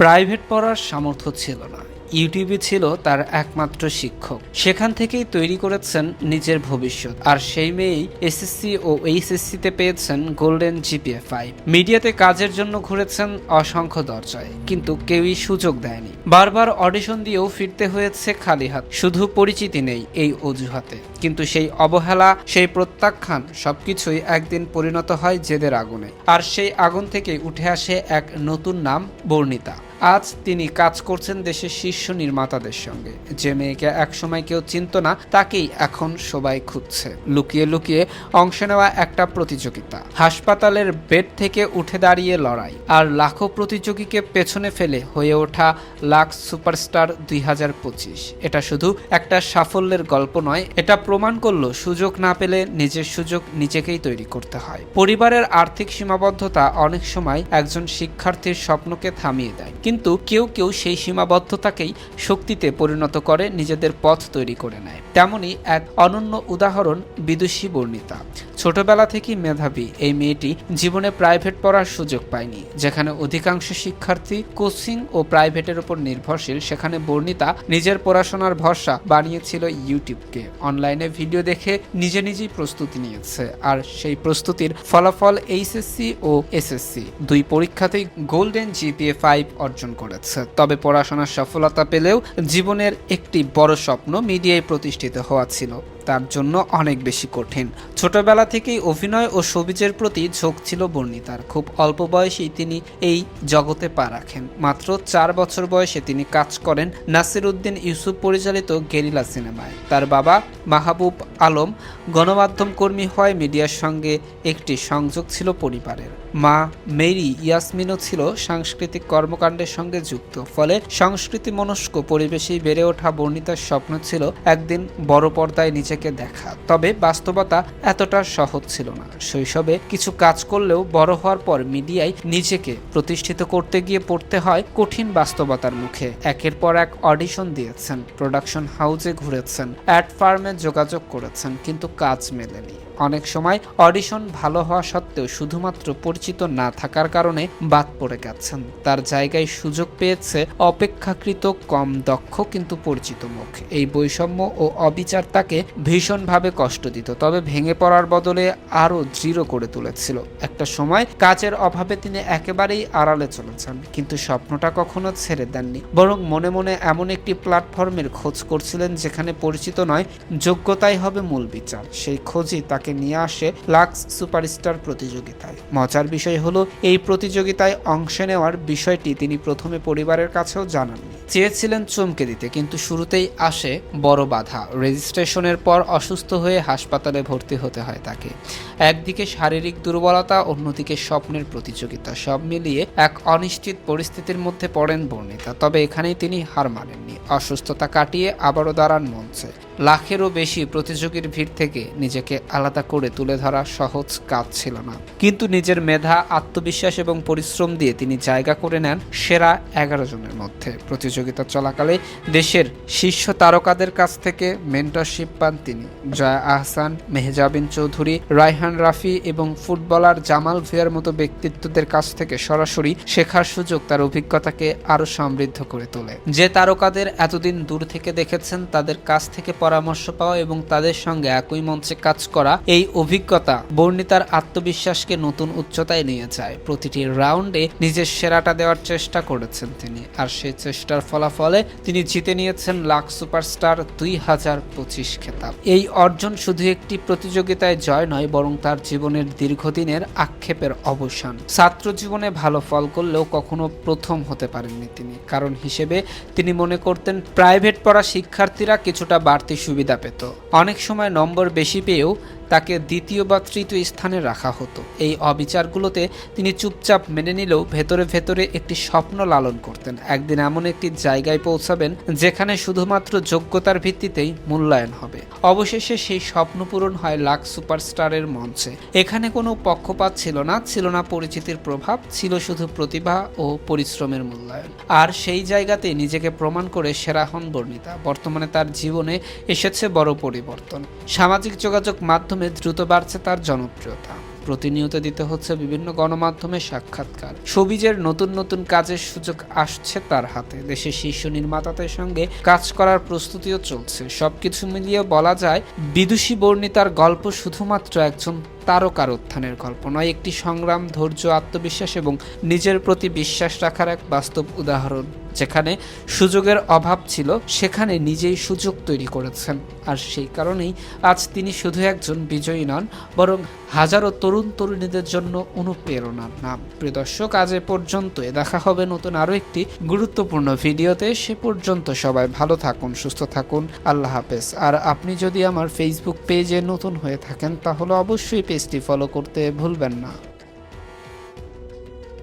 Private পড়ার সামর্থ্য ছিল না। ইউটিউবে ছিল তার একমাত্র শিক্ষক। সেখান থেকেই তৈরি করেছেন নিজের ভবিষ্যৎ। আর সেই মেয়েই এসএসসি ও এইচএসসিতে পেয়েছেন গোল্ডেন জিপিএ 5। মিডিয়াতে কাজের জন্য ঘুরেছেন অসংখ্য দরজায়, কিন্তু কেউই সুযোগ দেয়নি। বারবার অডিশন দিয়েও ফিরতে হয়েছে খালি হাত। শুধু পরিচিতি নেই এই অজুহাতে, কিন্তু সেই অবহেলা, সেই প্রত্যাখ্যান সবকিছুই একদিন পরিণত হয় জেদের আগুনে। আর সেই আগুন থেকেই উঠে আসে এক নতুন নাম, বর্ণিতা। আজ তিনি কাজ করছেন দেশের শীর্ষ নির্মাতাদের সঙ্গে। যে মেয়েকে একসময় কেউ চিনত না, তাকেই এখন সবাই খুঁজছে। লুকিয়ে লুকিয়ে অংশ নেওয়া একটা প্রতিযোগিতা, হাসপাতালের বেড থেকে উঠে দাঁড়িয়ে লড়াই, আর লাখো প্রতিযোগীকে পেছনে ফেলে হয়ে ওঠা লাক্স সুপারস্টার 2025। এটা শুধু একটা সাফল্যের গল্প নয়, এটা প্রমাণ করলো সুযোগ না পেলে নিজের সুযোগ নিজেকেই তৈরি করতে হয়। পরিবারের আর্থিক সীমাবদ্ধতা অনেক সময় একজন শিক্ষার্থীর স্বপ্নকে থামিয়ে দেয়, কিন্তু কেউ কেউ সেই সীমাবদ্ধতাকেই শক্তিতে পরিণত করে, নিজেদের পথ তৈরি করে নেয়। তেমনই এক অনন্য উদাহরণ বিদুষী বর্ণিতা। ছোটবেলা থেকেই মেধাবী এই মেয়েটি জীবনে প্রাইভেট পড়ার সুযোগ পায়নি। যেখানে অধিকাংশ শিক্ষার্থী কোচিং ও প্রাইভেটের উপর নির্ভরশীল, সেখানে বর্ণিতা নিজের পড়াশোনার ভরসা বানিয়েছিল ইউটিউবকে। অনলাইনে ভিডিও দেখে নিজেই প্রস্তুতি নিয়েছে, আর সেই প্রস্তুতির ফলাফল এইচএসসি ও এসএসসি দুই পরীক্ষাতেই গোল্ডেন জিপিএ 5 অর্জন করেছে। তবে পড়াশোনার সফলতা পেলেও জীবনের একটি বড় স্বপ্ন মিডিয়ায় প্রতিষ্ঠিত হওয়া ছিল তার জন্য অনেক বেশি কঠিন। ছোটবেলা থেকেই অভিনয় ও সবিজের প্রতি ঝোঁক ছিল বর্ণিতার। খুব অল্প বয়সেই তিনি এই জগতে পা রাখেন। মাত্র 4 বছর বয়সে তিনি কাজ করেন নাসির উদ্দিন ইউসুফ পরিচালিত গেরিলা সিনেমায়। তার বাবা মাহবুব আলম গণমাধ্যম কর্মী হয়, মিডিয়ার সঙ্গে একটি সংযোগ ছিল পরিবারের। মা মেরি ইয়াসমিনও ছিল সাংস্কৃতিক কর্মকাণ্ডের সঙ্গে যুক্ত। ফলে সংস্কৃতি মনস্ক পরিবেশেই বেড়ে ওঠা বর্ণিতার স্বপ্ন ছিল একদিন বড় পর্দায় নিজেকে দেখা। তবে বাস্তবতা এতটা সহজ ছিল না। শৈশবে কিছু কাজ করলেও বড় হওয়ার পর মিডিয়ায় নিজেকে প্রতিষ্ঠিত করতে গিয়ে পড়তে হয় কঠিন বাস্তবতার মুখে। একের পর এক অডিশন দিয়েছেন, প্রোডাকশন হাউসে ঘুরেছেন, অ্যাড ফার্মে যোগাযোগ করেছেন, কিন্তু কাজ মেলেনি। অনেক সময় অডিশন ভালো হওয়া সত্ত্বেও শুধুমাত্র পরিচিত না থাকার কারণে বাদ পড়ে গেছেন। তার জায়গায় সুযোগ পেয়েছে অপেক্ষাকৃত কম দক্ষ কিন্তু পরিচিত মুখ। এই বৈষম্য ও অবিচার তাকে ভীষণভাবে কষ্ট দিত, তবে ভেঙে পড়ার বদলে আরও দৃঢ় করে তুলেছিল। একটা সময় কাজের অভাবে তিনি একেবারেই আড়ালে চলেছেন, কিন্তু স্বপ্নটা কখনো ছেড়ে দেননি, বরং মনে মনে এমন একটি প্ল্যাটফর্মের খোঁজ করছিলেন যেখানে পরিচিত নয়, যোগ্যতাই হবে মূল বিচার। সেই খোঁজই তাকে নিয়ে আসে লাক্স সুপারস্টার প্রতিযোগিতায়। মজার বিষয় হলো, এই প্রতিযোগিতায় অংশ নেওয়ার বিষয়টি তিনি প্রথমে পরিবারের কাছেও জানাননি। চেয়েছিলেন চমকে দিতে, কিন্তু শুরুতেই আসে বড় বাধা। রেজিস্ট্রেশনের পর অসুস্থ হয়ে হাসপাতালে ভর্তি হতে হয় তাকে। একদিকে শারীরিক দুর্বলতা, অন্যদিকে স্বপ্নের প্রতিযোগিতা, সব মিলিয়ে এক অনিশ্চিত পরিস্থিতির মধ্যে পড়েন বর্ণিতা। তবে এখানেই তিনি হার মানেননি। অসুস্থতা কাটিয়ে আবারও দাঁড়ান মঞ্চে। লাখেরও বেশি প্রতিযোগীর ভিড় থেকে নিজেকে আলাদা করে তুলে ধরা সহজ কাজ ছিল না, কিন্তু নিজের মেধা, আত্মবিশ্বাস এবং পরিশ্রম দিয়ে তিনি জায়গা করে নেন সেরা 11 জনের মধ্যে। প্রতিযোগিতা চলাকালে দেশের শীর্ষ তারকাদের কাছ থেকে মেন্টরশিপ পান তিনি। জয়া আহসান, মেহজাবিন চৌধুরী, রায়হান রাফি এবং ফুটবলার জামাল ভুঁইয়ার মতো ব্যক্তিত্বদের কাছ থেকে সরাসরি শেখার সুযোগ তার অভিজ্ঞতাকে আরও সমৃদ্ধ করে তোলে। যে তারকাদের এতদিন দূর থেকে দেখেছেন, তাদের কাছ থেকে পরামর্শ পাওয়া এবং তাদের সঙ্গে একই মঞ্চে কাজ করা, এই অভিজ্ঞতা বর্ণিতার আত্মবিশ্বাসকে নতুন উচ্চতায় নিয়ে যায়। প্রতিটি রাউন্ডে নিজের সেরাটা দেওয়ার চেষ্টা করেছেন তিনি, আর সেই চেষ্টার ফলাফলে তিনি জিতে নিয়েছেন লাক্স সুপারস্টার 2025 খেতাব। এই অর্জন শুধু একটি প্রতিযোগিতায় জয় নয়, বরং তার জীবনের দীর্ঘদিনের আক্ষেপের অবসান। ছাত্র জীবনে ভালো ফল করলেও কখনো প্রথম হতে পারেননি তিনি। কারণ হিসেবে তিনি মনে করতেন প্রাইভেট পড়া শিক্ষার্থীরা কিছুটা বাড়তি সুবিধা পেত। অনেক সময় নম্বর বেশি পেয়েও তাকে দ্বিতীয় বা তৃতীয় স্থানে রাখা হতো। এই অবিচারগুলোতে তিনি চুপচাপ মেনে নিলেও ভেতরে ভেতরে একটি স্বপ্ন লালন করতেন। একদিন এমন একটি জায়গায় পৌঁছাবেন যেখানে শুধুমাত্র যোগ্যতার ভিত্তিতেই মূল্যায়ন হবে। অবশেষে সেই স্বপ্ন পূরণ হয় লাক্স সুপারস্টারের মঞ্চে। এখানে কোনো পক্ষপাত ছিল না, ছিল না পরিচিতির প্রভাব, ছিল শুধু প্রতিভা ও পরিশ্রমের মূল্যায়ন। আর সেই জায়গাতে নিজেকে প্রমাণ করে সেরা হন বর্ণিতা। বর্তমানে তার জীবনে এসেছে বড় পরিবর্তন। সামাজিক যোগাযোগ মাধ্যমে দ্রুত বাড়ছে তার জনপ্রিয়তা। প্রতিনিয়ত দিতে হচ্ছে বিভিন্ন গণমাধ্যমে সাক্ষাৎকার। শোবিজের নতুন নতুন কাজের সুযোগ আসছে তার হাতে। দেশের শীর্ষ নির্মাতাদের সঙ্গে কাজ করার প্রস্তুতিও চলছে। সবকিছু মিলিয়ে বলা যায় বিদুষী বর্ণিতার গল্প শুধুমাত্র একজন তারকার উত্থানের গল্প নয়, একটি সংগ্রাম, ধৈর্য, আত্মবিশ্বাস এবং নিজের প্রতি বিশ্বাস রাখার এক বাস্তব উদাহরণ। যেখানে সুযোগের অভাব ছিল সেখানে নিজেই সুযোগ তৈরি করেছেন। আর সেই কারণেই আজ তিনি শুধু একজন বিজয়ী নন, বরং হাজারো তরুণ তরুণীদের জন্য অনুপ্রেরণার নাম। প্রিয় দর্শক, আজ এ পর্যন্তই। দেখা হবে নতুন আরও একটি গুরুত্বপূর্ণ ভিডিওতে। সে পর্যন্ত সবাই ভালো থাকুন, সুস্থ থাকুন। আল্লাহ হাফেজ। আর আপনি যদি আমার ফেসবুক পেজে নতুন হয়ে থাকেন তাহলে অবশ্যই পেজটি ফলো করতে ভুলবেন না।